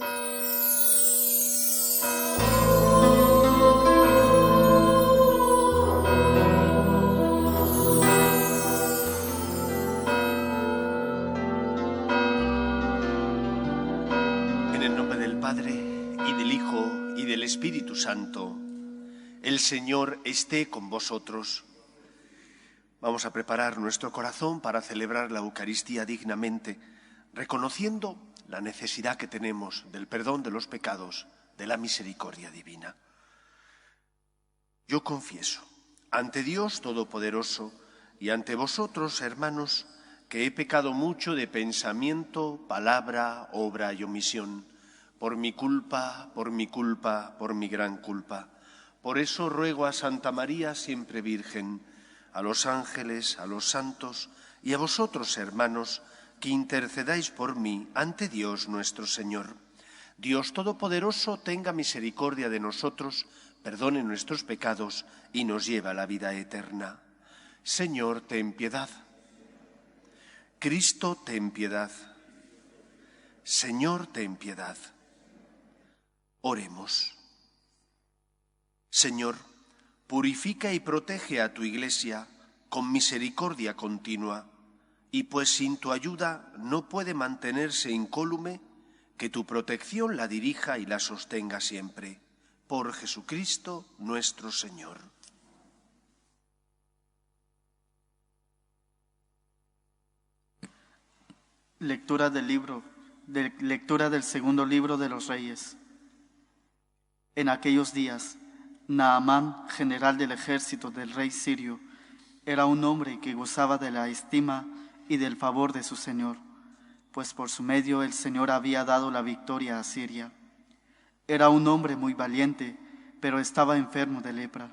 En el nombre del Padre, y del Hijo, y del Espíritu Santo, el Señor esté con vosotros. Vamos a preparar nuestro corazón para celebrar la Eucaristía dignamente, reconociendo la necesidad que tenemos del perdón de los pecados, de la misericordia divina. Yo confieso ante Dios Todopoderoso y ante vosotros, hermanos, que he pecado mucho de pensamiento, palabra, obra y omisión, por mi culpa, por mi gran culpa. Por eso ruego a Santa María, siempre Virgen, a los ángeles, a los santos y a vosotros, hermanos, que intercedáis por mí ante Dios nuestro Señor. Dios Todopoderoso tenga misericordia de nosotros, perdone nuestros pecados y nos lleve a la vida eterna. Señor, ten piedad. Cristo, ten piedad. Señor, ten piedad. Oremos. Señor, purifica y protege a tu Iglesia con misericordia continua, y pues sin tu ayuda no puede mantenerse incólume, que tu protección la dirija y la sostenga siempre. Por Jesucristo nuestro Señor. Lectura del segundo libro de los Reyes. En aquellos días, Naamán, general del ejército del rey sirio, era un hombre que gozaba de la estima y del favor de su señor, pues por su medio el Señor había dado la victoria a Siria. Era un hombre muy valiente, pero estaba enfermo de lepra.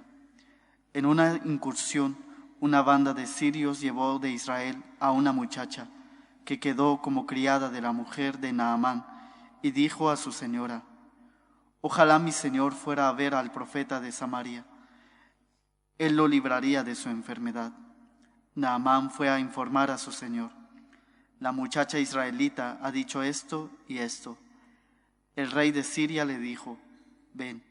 En una incursión, una banda de sirios llevó de Israel a una muchacha, que quedó como criada de la mujer de Naamán, y dijo a su señora: «Ojalá mi señor fuera a ver al profeta de Samaria. Él lo libraría de su enfermedad». Naamán fue a informar a su señor: «La muchacha israelita ha dicho esto y esto». El rey de Siria le dijo: «Ven,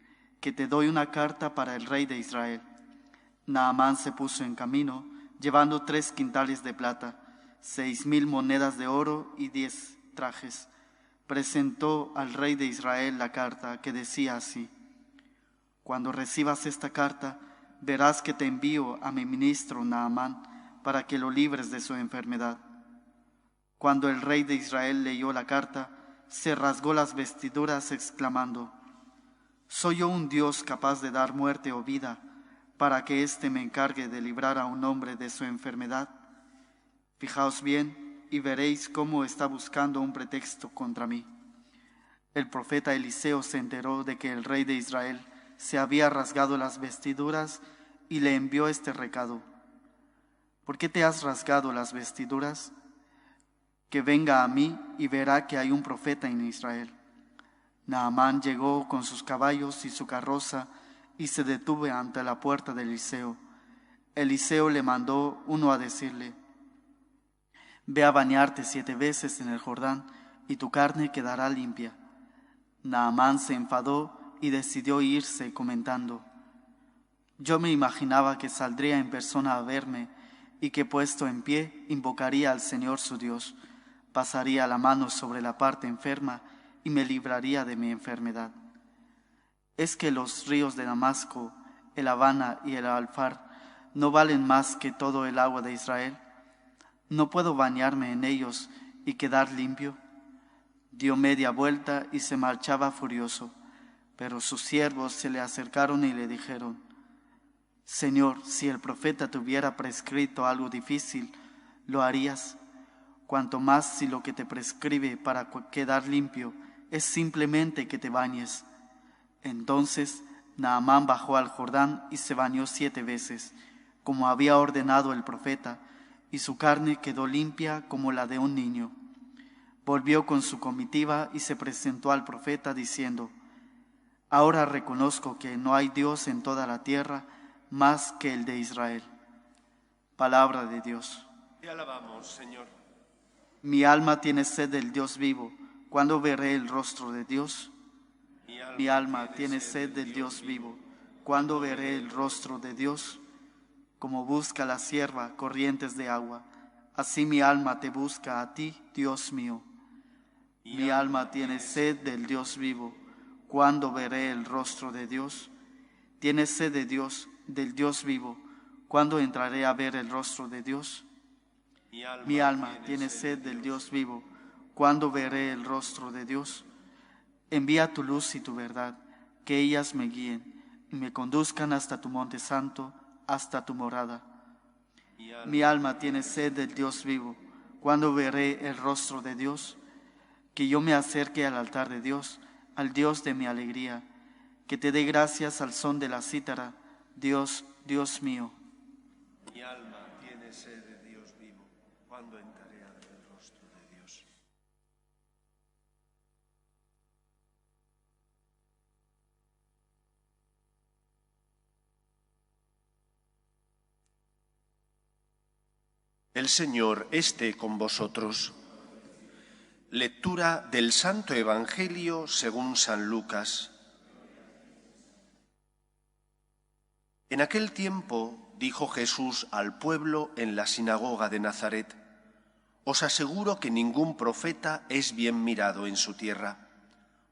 que te doy una carta para el rey de Israel». Naamán se puso en camino, llevando 3 quintales de plata, 6,000 monedas de oro y 10 trajes. Presentó al rey de Israel la carta, que decía así: «Cuando recibas esta carta, verás que te envío a mi ministro Naamán para que lo libres de su enfermedad». Cuando el rey de Israel leyó la carta, se rasgó las vestiduras exclamando: «¿Soy yo un Dios capaz de dar muerte o vida para que éste me encargue de librar a un hombre de su enfermedad? Fijaos bien y veréis cómo está buscando un pretexto contra mí». El profeta Eliseo se enteró de que el rey de Israel se había rasgado las vestiduras y le envió este recado: «¿Por qué te has rasgado las vestiduras? Que venga a mí y verá que hay un profeta en Israel». Naamán llegó con sus caballos y su carroza y se detuvo ante la puerta de Eliseo. Eliseo le mandó uno a decirle: «Ve a bañarte 7 veces en el Jordán y tu carne quedará limpia». Naamán se enfadó y decidió irse comentando: «Yo me imaginaba que saldría en persona a verme y que, puesto en pie, invocaría al Señor su Dios, pasaría la mano sobre la parte enferma y me libraría de mi enfermedad. ¿Es que los ríos de Damasco, el Habana y el Alfar no valen más que todo el agua de Israel? ¿No puedo bañarme en ellos y quedar limpio?». Dio media vuelta y se marchaba furioso, pero sus siervos se le acercaron y le dijeron: «Señor, si el profeta te hubiera prescrito algo difícil, ¿lo harías? Cuanto más si lo que te prescribe para quedar limpio es simplemente que te bañes». Entonces Naamán bajó al Jordán y se bañó 7 veces, como había ordenado el profeta, y su carne quedó limpia como la de un niño. Volvió con su comitiva y se presentó al profeta diciendo: «Ahora reconozco que no hay Dios en toda la tierra más que el de Israel». Palabra de Dios. Te alabamos, Señor. Mi alma tiene sed del Dios vivo. ¿Cuándo veré el rostro de Dios? Mi alma tiene sed del Dios vivo. ¿Cuándo veré el rostro de Dios? Como busca la sierva corrientes de agua, así mi alma te busca a ti, Dios mío. Mi alma tiene sed del Dios vivo. ¿Cuándo veré el rostro de Dios? ¿Tienes sed de Dios, del Dios vivo? ¿Cuándo entraré a ver el rostro de Dios? Mi alma tiene sed del Dios vivo. ¿Cuándo veré el rostro de Dios? Envía tu luz y tu verdad, que ellas me guíen y me conduzcan hasta tu monte santo, hasta tu morada. Mi alma tiene sed del Dios vivo. ¿Cuándo veré el rostro de Dios? Que yo me acerque al altar de Dios, al Dios de mi alegría, que te dé gracias al son de la cítara, Dios, Dios mío. Mi alma tiene sed de Dios vivo. ¿Cuándo entraré a ver el rostro de Dios? El Señor esté con vosotros. Lectura del Santo Evangelio según San Lucas. En aquel tiempo dijo Jesús al pueblo en la sinagoga de Nazaret: Os aseguro que ningún profeta es bien mirado en su tierra.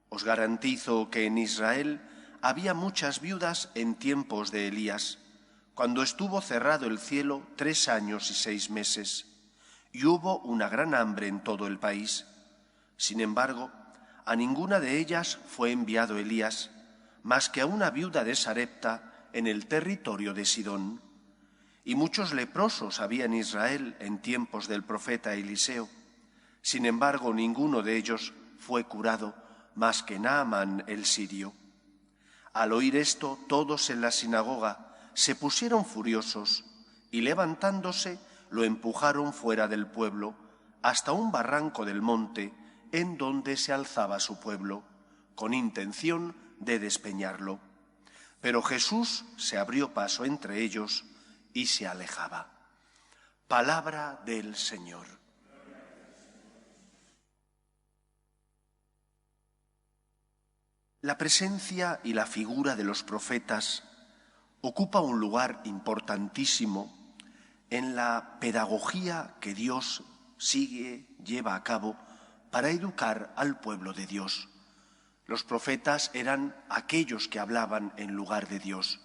Os garantizo que en Israel había muchas viudas en tiempos de Elías, cuando estuvo cerrado el cielo 3 años y 6 meses, y hubo una gran hambre en todo el país. Sin embargo, a ninguna de ellas fue enviado Elías, más que a una viuda de Sarepta en el territorio de Sidón. Y muchos leprosos había en Israel en tiempos del profeta Eliseo. Sin embargo, ninguno de ellos fue curado, más que Naamán el sirio. Al oír esto, todos en la sinagoga se pusieron furiosos y levantándose lo empujaron fuera del pueblo hasta un barranco del monte en donde se alzaba su pueblo, con intención de despeñarlo. Pero Jesús se abrió paso entre ellos y se alejaba. Palabra del Señor. La presencia y la figura de los profetas ocupa un lugar importantísimo en la pedagogía que Dios lleva a cabo para educar al pueblo de Dios. Los profetas eran aquellos que hablaban en lugar de Dios,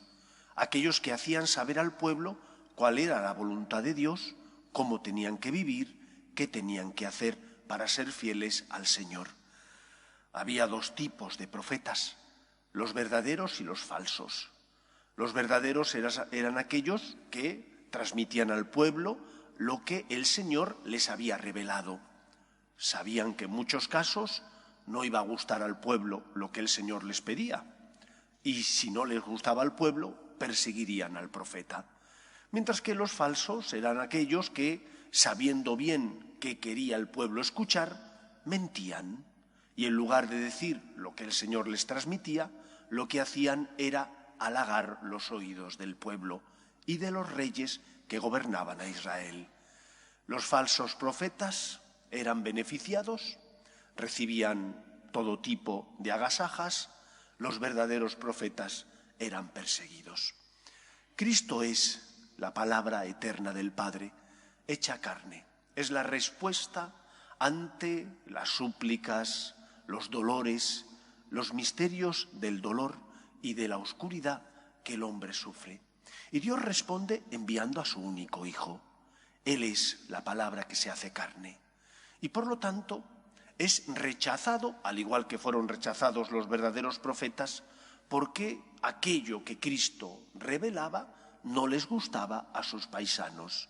aquellos que hacían saber al pueblo cuál era la voluntad de Dios, cómo tenían que vivir, qué tenían que hacer para ser fieles al Señor. Había 2 tipos de profetas, los verdaderos y los falsos. Los verdaderos eran aquellos que transmitían al pueblo lo que el Señor les había revelado. Sabían que en muchos casos no iba a gustar al pueblo lo que el Señor les pedía. Y si no les gustaba al pueblo, perseguirían al profeta. Mientras que los falsos eran aquellos que, sabiendo bien qué quería el pueblo escuchar, mentían. Y en lugar de decir lo que el Señor les transmitía, lo que hacían era halagar los oídos del pueblo y de los reyes que gobernaban a Israel. Los falsos profetas eran beneficiados, recibían todo tipo de agasajas, los verdaderos profetas eran perseguidos. Cristo es la palabra eterna del Padre, hecha carne. Es la respuesta ante las súplicas, los dolores, los misterios del dolor y de la oscuridad que el hombre sufre. Y Dios responde enviando a su único Hijo. Él es la palabra que se hace carne. Y por lo tanto es rechazado, al igual que fueron rechazados los verdaderos profetas, porque aquello que Cristo revelaba no les gustaba a sus paisanos.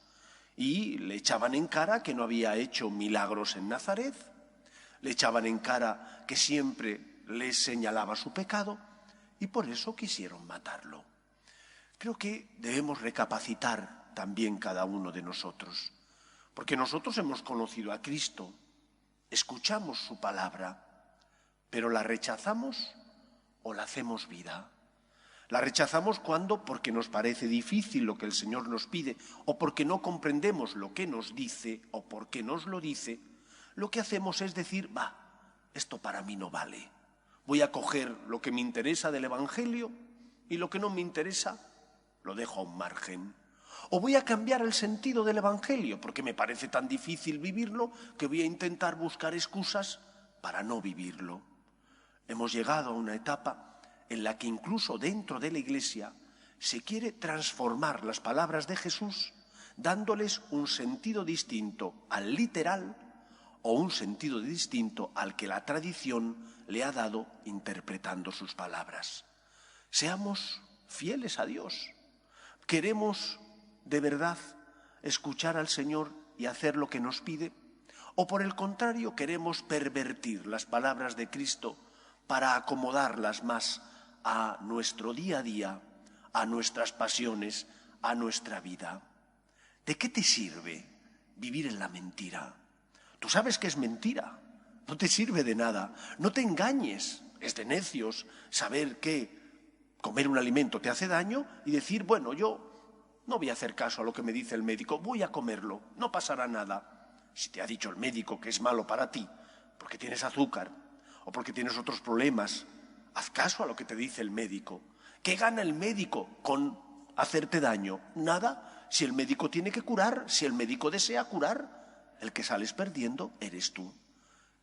Y le echaban en cara que no había hecho milagros en Nazaret, le echaban en cara que siempre les señalaba su pecado, y por eso quisieron matarlo. Creo que debemos recapacitar también cada uno de nosotros, porque nosotros hemos conocido a Cristo, escuchamos su palabra, pero la rechazamos o la hacemos vida. La rechazamos porque nos parece difícil lo que el Señor nos pide, o porque no comprendemos lo que nos dice, o porque nos lo dice. Lo que hacemos es decir, esto para mí no vale. Voy a coger lo que me interesa del Evangelio y lo que no me interesa lo dejo a un margen. O voy a cambiar el sentido del Evangelio porque me parece tan difícil vivirlo que voy a intentar buscar excusas para no vivirlo. Hemos llegado a una etapa en la que incluso dentro de la Iglesia se quiere transformar las palabras de Jesús dándoles un sentido distinto al literal o un sentido distinto al que la tradición le ha dado interpretando sus palabras. Seamos fieles a Dios. ¿Queremos de verdad escuchar al Señor y hacer lo que nos pide? ¿O por el contrario queremos pervertir las palabras de Cristo para acomodarlas más a nuestro día a día, a nuestras pasiones, a nuestra vida? ¿De qué te sirve vivir en la mentira? Tú sabes que es mentira, no te sirve de nada, no te engañes, es de necios saber que comer un alimento te hace daño y decir, bueno, yo no voy a hacer caso a lo que me dice el médico, voy a comerlo, no pasará nada. Si te ha dicho el médico que es malo para ti, porque tienes azúcar o porque tienes otros problemas, haz caso a lo que te dice el médico. ¿Qué gana el médico con hacerte daño? Nada. Si el médico tiene que curar, si el médico desea curar, el que sales perdiendo eres tú.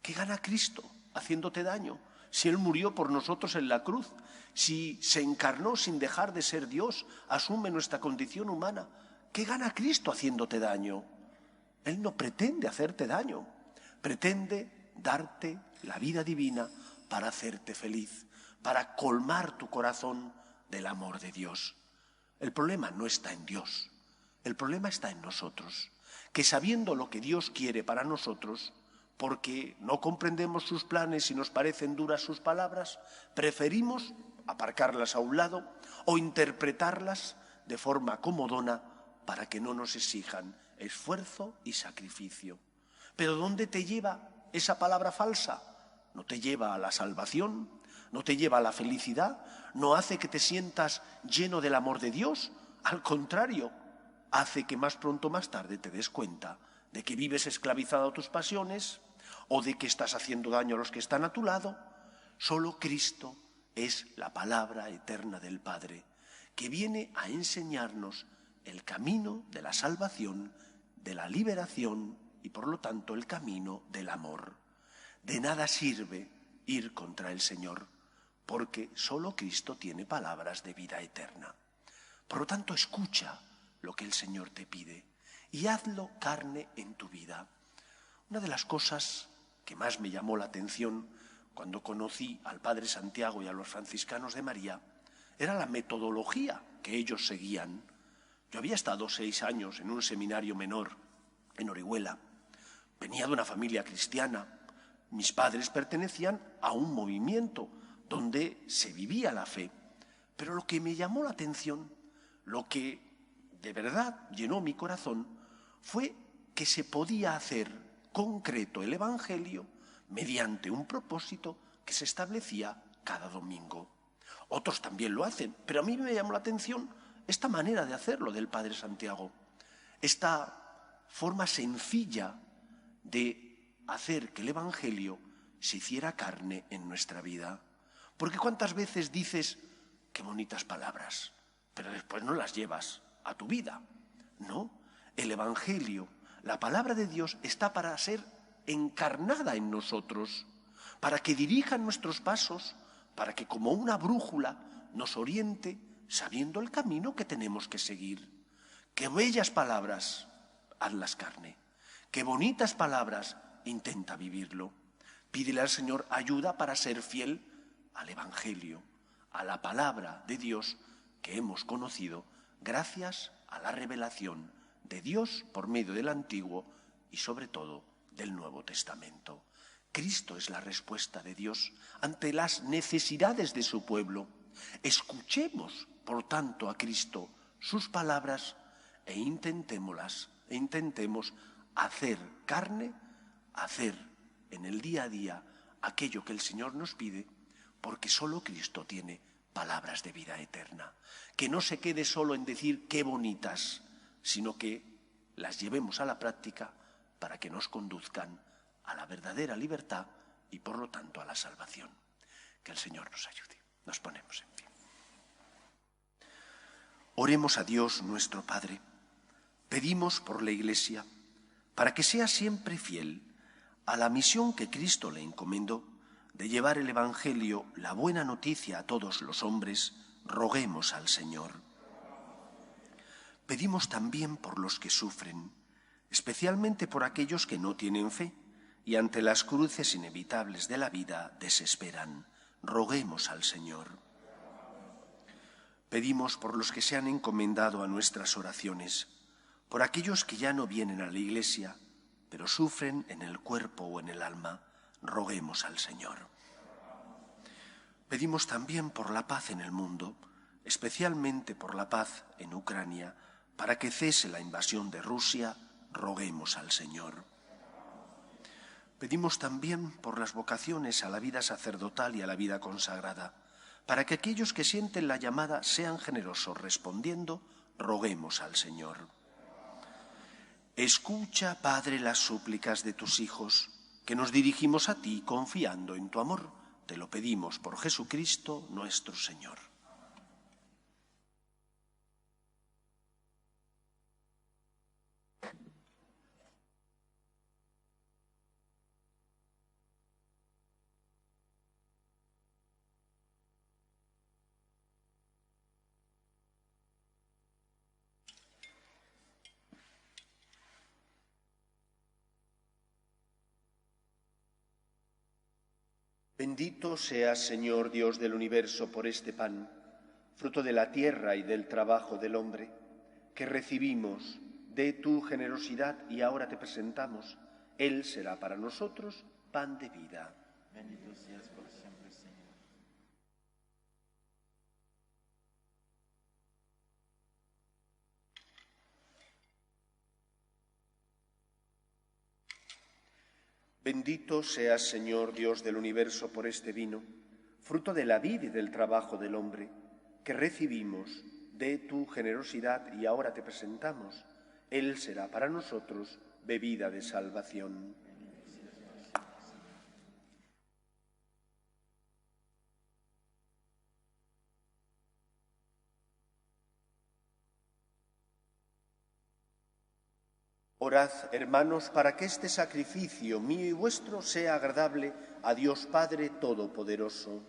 ¿Qué gana Cristo haciéndote daño? Si Él murió por nosotros en la cruz, si se encarnó sin dejar de ser Dios, asume nuestra condición humana, ¿qué gana Cristo haciéndote daño? Él no pretende hacerte daño, pretende darte la vida divina para hacerte feliz, para colmar tu corazón del amor de Dios. El problema no está en Dios, el problema está en nosotros, que sabiendo lo que Dios quiere para nosotros, porque no comprendemos sus planes y nos parecen duras sus palabras, preferimos aparcarlas a un lado o interpretarlas de forma comodona para que no nos exijan esfuerzo y sacrificio. Pero ¿dónde te lleva esa palabra falsa? No te lleva a la salvación, no te lleva a la felicidad, no hace que te sientas lleno del amor de Dios, al contrario, hace que más pronto o más tarde te des cuenta de que vives esclavizado a tus pasiones o de que estás haciendo daño a los que están a tu lado. Solo Cristo es la palabra eterna del Padre, que viene a enseñarnos el camino de la salvación, de la liberación y por lo tanto el camino del amor. De nada sirve ir contra el Señor, porque solo Cristo tiene palabras de vida eterna. Por lo tanto, escucha lo que el Señor te pide y hazlo carne en tu vida. Una de las cosas que más me llamó la atención cuando conocí al Padre Santiago y a los franciscanos de María era la metodología que ellos seguían. Yo había estado 6 años en un seminario menor en Orihuela, venía de una familia cristiana, mis padres pertenecían a un movimiento donde se vivía la fe, pero lo que me llamó la atención, lo que de verdad llenó mi corazón, fue que se podía hacer concreto el Evangelio mediante un propósito que se establecía cada domingo. Otros también lo hacen, pero a mí me llamó la atención esta manera de hacerlo del Padre Santiago, esta forma sencilla de hacer que el Evangelio se hiciera carne en nuestra vida. Porque ¿cuántas veces dices qué bonitas palabras, pero después no las llevas a tu vida? No, el Evangelio, la palabra de Dios, está para ser encarnada en nosotros, para que dirija nuestros pasos, para que como una brújula nos oriente sabiendo el camino que tenemos que seguir. Qué bellas palabras, hazlas carne. Qué bonitas palabras, intenta vivirlo. Pídele al Señor ayuda para ser fiel al Evangelio, a la palabra de Dios que hemos conocido gracias a la revelación de Dios por medio del Antiguo y sobre todo del Nuevo Testamento. Cristo es la respuesta de Dios ante las necesidades de su pueblo. Escuchemos, por tanto, a Cristo, sus palabras e intentemos hacer carne, hacer en el día a día aquello que el Señor nos pide, porque solo Cristo tiene palabras de vida eterna. Que no se quede solo en decir qué bonitas, sino que las llevemos a la práctica para que nos conduzcan a la verdadera libertad y por lo tanto a la salvación. Que el Señor nos ayude. Nos ponemos en pie. Oremos a Dios nuestro Padre. Pedimos por la Iglesia, para que sea siempre fiel a la misión que Cristo le encomendó de llevar el Evangelio, la buena noticia a todos los hombres, roguemos al Señor. Pedimos también por los que sufren, especialmente por aquellos que no tienen fe y ante las cruces inevitables de la vida desesperan. Roguemos al Señor. Pedimos por los que se han encomendado a nuestras oraciones, por aquellos que ya no vienen a la Iglesia, pero sufren en el cuerpo o en el alma. Roguemos al Señor. Pedimos también por la paz en el mundo, especialmente por la paz en Ucrania, para que cese la invasión de Rusia. Roguemos al Señor. Pedimos también por las vocaciones a la vida sacerdotal y a la vida consagrada, para que aquellos que sienten la llamada sean generosos respondiendo. Roguemos al Señor. Escucha, Padre, las súplicas de tus hijos, que nos dirigimos a ti confiando en tu amor. Te lo pedimos por Jesucristo nuestro Señor. Bendito seas, Señor Dios del universo, por este pan, fruto de la tierra y del trabajo del hombre, que recibimos de tu generosidad y ahora te presentamos. Él será para nosotros pan de vida. Bendito seas por siempre, Señor. Bendito seas, Señor Dios del universo, por este vino, fruto de la vid y del trabajo del hombre, que recibimos de tu generosidad y ahora te presentamos. Él será para nosotros bebida de salvación. Orad, hermanos, para que este sacrificio mío y vuestro sea agradable a Dios Padre Todopoderoso.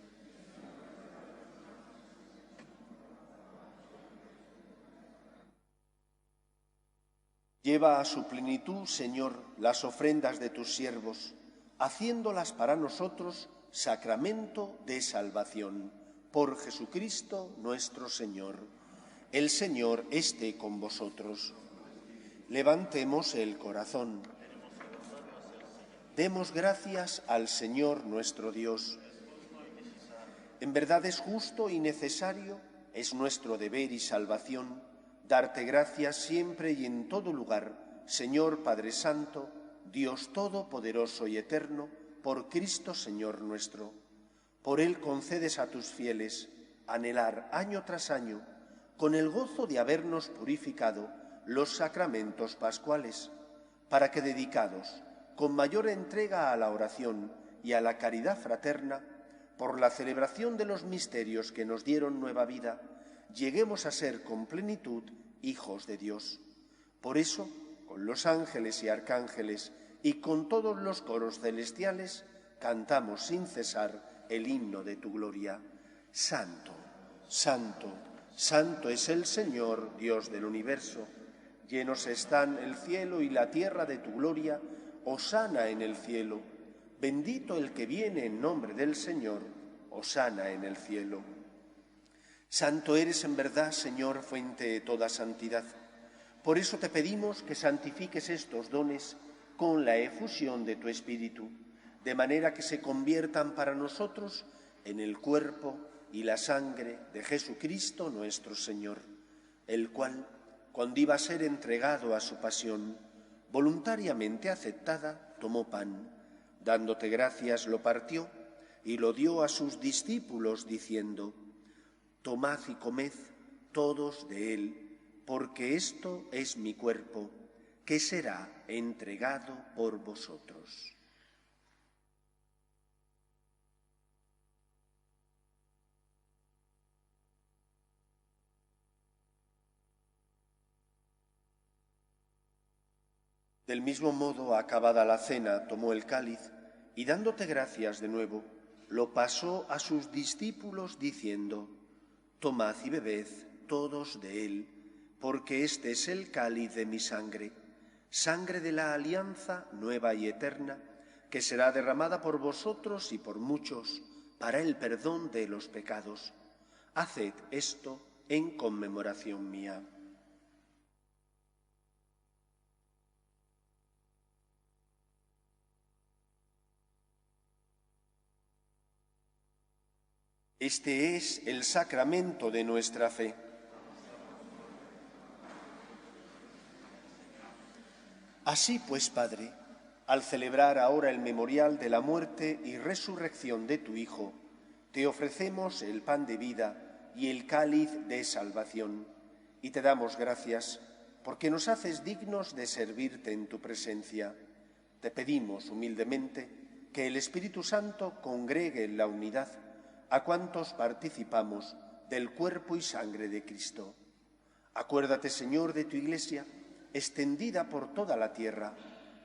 Lleva a su plenitud, Señor, las ofrendas de tus siervos, haciéndolas para nosotros sacramento de salvación. Por Jesucristo nuestro Señor. El Señor esté con vosotros. Levantemos el corazón. Demos gracias al Señor nuestro Dios. En verdad es justo y necesario, es nuestro deber y salvación, darte gracias siempre y en todo lugar, Señor Padre Santo, Dios Todopoderoso y Eterno, por Cristo Señor nuestro. Por Él concedes a tus fieles anhelar año tras año, con el gozo de habernos purificado, los sacramentos pascuales, para que dedicados con mayor entrega a la oración y a la caridad fraterna, por la celebración de los misterios que nos dieron nueva vida, lleguemos a ser con plenitud hijos de Dios. Por eso, con los ángeles y arcángeles y con todos los coros celestiales, cantamos sin cesar el himno de tu gloria. Santo, santo, santo es el Señor, Dios del universo. Llenos están el cielo y la tierra de tu gloria. Hosana en el cielo. Bendito el que viene en nombre del Señor. Hosana en el cielo. Santo eres en verdad, Señor, fuente de toda santidad. Por eso te pedimos que santifiques estos dones con la efusión de tu Espíritu, de manera que se conviertan para nosotros en el cuerpo y la sangre de Jesucristo nuestro Señor, el cual, cuando iba a ser entregado a su pasión, voluntariamente aceptada, tomó pan, dándote gracias, lo partió y lo dio a sus discípulos, diciendo: Tomad y comed todos de él, porque esto es mi cuerpo, que será entregado por vosotros. Del mismo modo, acabada la cena, tomó el cáliz y dándote gracias de nuevo, lo pasó a sus discípulos diciendo: Tomad y bebed todos de él, porque este es el cáliz de mi sangre, sangre de la alianza nueva y eterna, que será derramada por vosotros y por muchos para el perdón de los pecados. Haced esto en conmemoración mía. Este es el sacramento de nuestra fe. Así pues, Padre, al celebrar ahora el memorial de la muerte y resurrección de tu Hijo, te ofrecemos el pan de vida y el cáliz de salvación, y te damos gracias porque nos haces dignos de servirte en tu presencia. Te pedimos humildemente que el Espíritu Santo congregue en la unidad a cuantos participamos del cuerpo y sangre de Cristo. Acuérdate, Señor, de tu Iglesia, extendida por toda la tierra,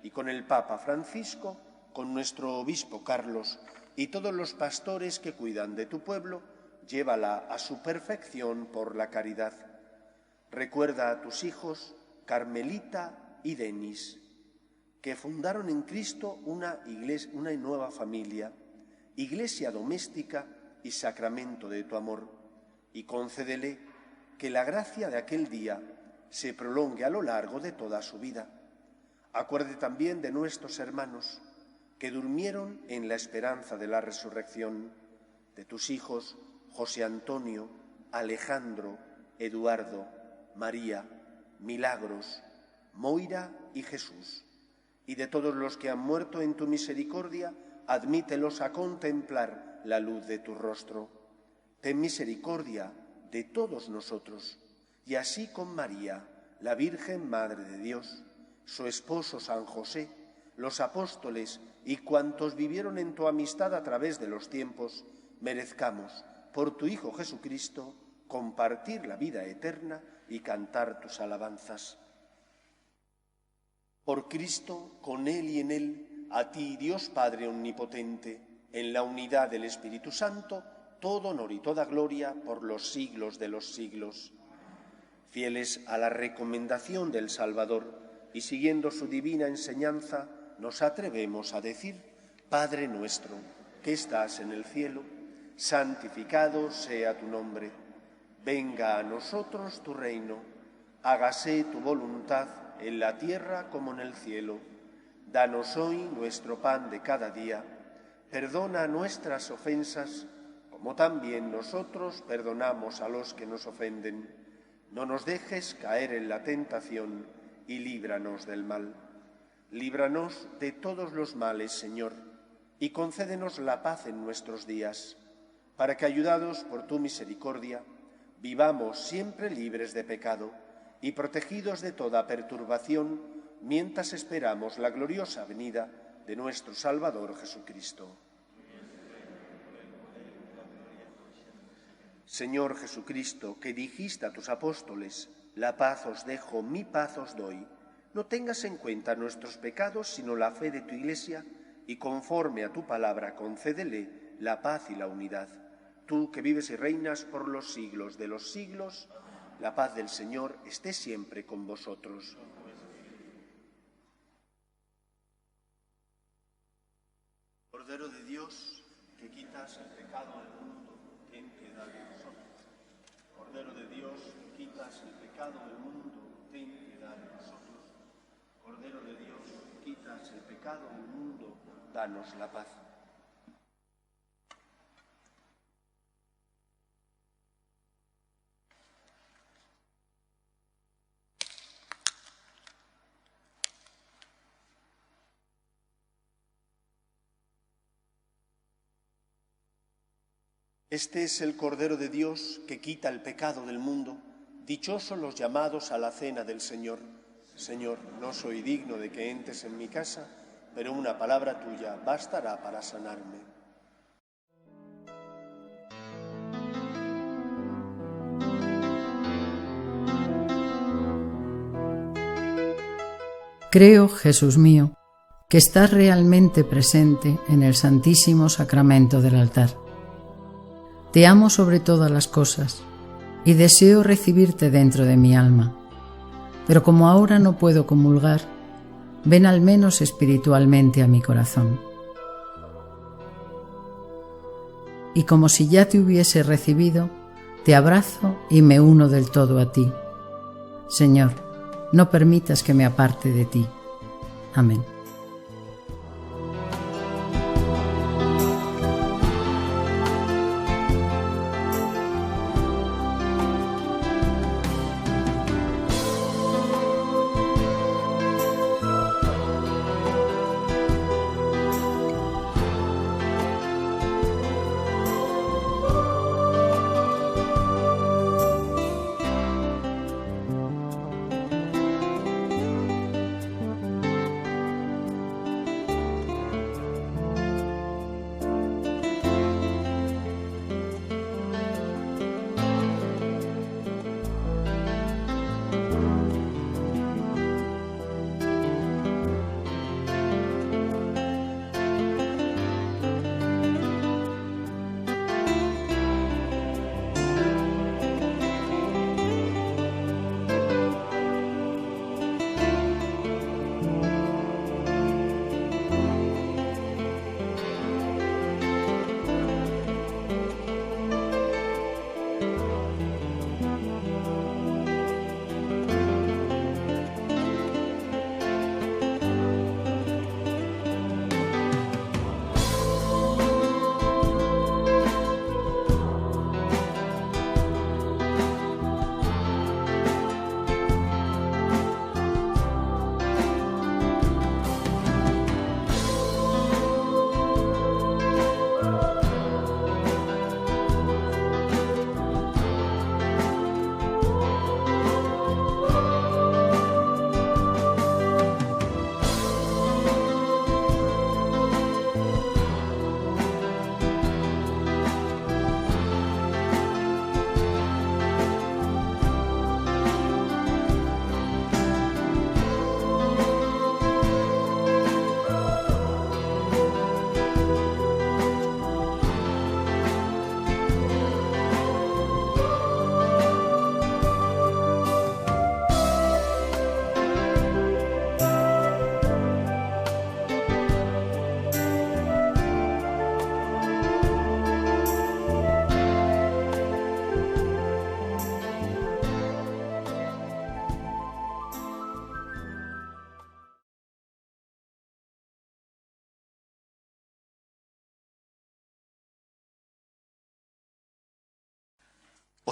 y con el Papa Francisco, con nuestro obispo Carlos y todos los pastores que cuidan de tu pueblo, llévala a su perfección por la caridad. Recuerda a tus hijos, Carmelita y Denis, que fundaron en Cristo una nueva familia, iglesia doméstica y sacramento de tu amor, y concédele que la gracia de aquel día se prolongue a lo largo de toda su vida. Acuerde también de nuestros hermanos que durmieron en la esperanza de la resurrección, de tus hijos José Antonio, Alejandro, Eduardo, María, Milagros, Moira y Jesús, y de todos los que han muerto en tu misericordia, admítelos a contemplar la luz de tu rostro. Ten misericordia de todos nosotros, y así con María, la Virgen Madre de Dios, su esposo San José, los apóstoles y cuantos vivieron en tu amistad a través de los tiempos, merezcamos, por tu Hijo Jesucristo, compartir la vida eterna y cantar tus alabanzas. Por Cristo, con Él y en Él, a ti, Dios Padre Omnipotente, en la unidad del Espíritu Santo, todo honor y toda gloria por los siglos de los siglos. Fieles a la recomendación del Salvador y siguiendo su divina enseñanza, nos atrevemos a decir: Padre nuestro, que estás en el cielo, santificado sea tu nombre. Venga a nosotros tu reino. Hágase tu voluntad en la tierra como en el cielo. Danos hoy nuestro pan de cada día. Perdona nuestras ofensas, como también nosotros perdonamos a los que nos ofenden. No nos dejes caer en la tentación y líbranos del mal. Líbranos de todos los males, Señor, y concédenos la paz en nuestros días, para que, ayudados por tu misericordia, vivamos siempre libres de pecado y protegidos de toda perturbación, mientras esperamos la gloriosa venida de nuestro Salvador Jesucristo. Señor Jesucristo, que dijiste a tus apóstoles: la paz os dejo, mi paz os doy, no tengas en cuenta nuestros pecados, sino la fe de tu Iglesia, y conforme a tu palabra concédele la paz y la unidad. Tú que vives y reinas por los siglos de los siglos, la paz del Señor esté siempre con vosotros. Cordero de Dios, que quitas el pecado del mundo, ten piedad de nosotros. Cordero de Dios, que quitas el pecado del mundo, ten piedad de nosotros. Cordero de Dios, que quitas el pecado del mundo, danos la paz. Este es el Cordero de Dios que quita el pecado del mundo. Dichosos los llamados a la cena del Señor. Señor, no soy digno de que entres en mi casa, pero una palabra tuya bastará para sanarme. Creo, Jesús mío, que estás realmente presente en el Santísimo Sacramento del altar. Te amo sobre todas las cosas y deseo recibirte dentro de mi alma. Pero como ahora no puedo comulgar, ven al menos espiritualmente a mi corazón. Y como si ya te hubiese recibido, te abrazo y me uno del todo a ti. Señor, no permitas que me aparte de ti. Amén.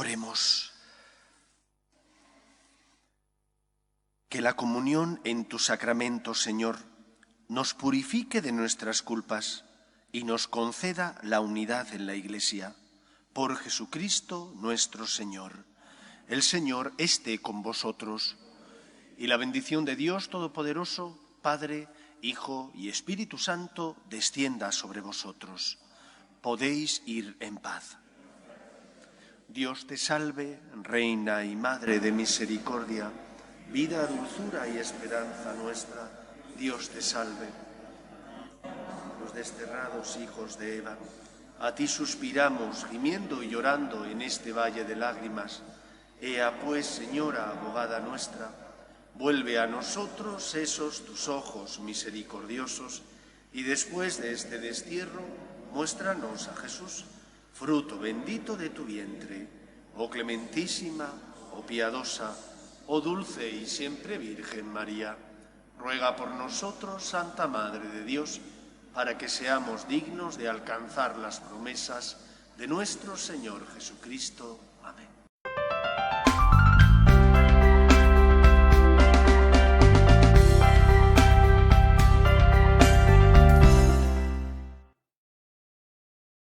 Oremos. Que la comunión en tu sacramento, Señor, nos purifique de nuestras culpas y nos conceda la unidad en la Iglesia. Por Jesucristo nuestro Señor. El Señor esté con vosotros. Y la bendición de Dios Todopoderoso, Padre, Hijo y Espíritu Santo, descienda sobre vosotros. Podéis ir en paz. Dios te salve, Reina y Madre de misericordia, vida, dulzura y esperanza nuestra. Dios te salve. Los desterrados hijos de Eva, a ti suspiramos, gimiendo y llorando en este valle de lágrimas. Ea pues, Señora, abogada nuestra, vuelve a nosotros esos tus ojos misericordiosos y después de este destierro, muéstranos a Jesús, fruto bendito de tu vientre, oh clementísima, oh piadosa, oh dulce y siempre Virgen María. Ruega por nosotros, Santa Madre de Dios, para que seamos dignos de alcanzar las promesas de nuestro Señor Jesucristo. Amén.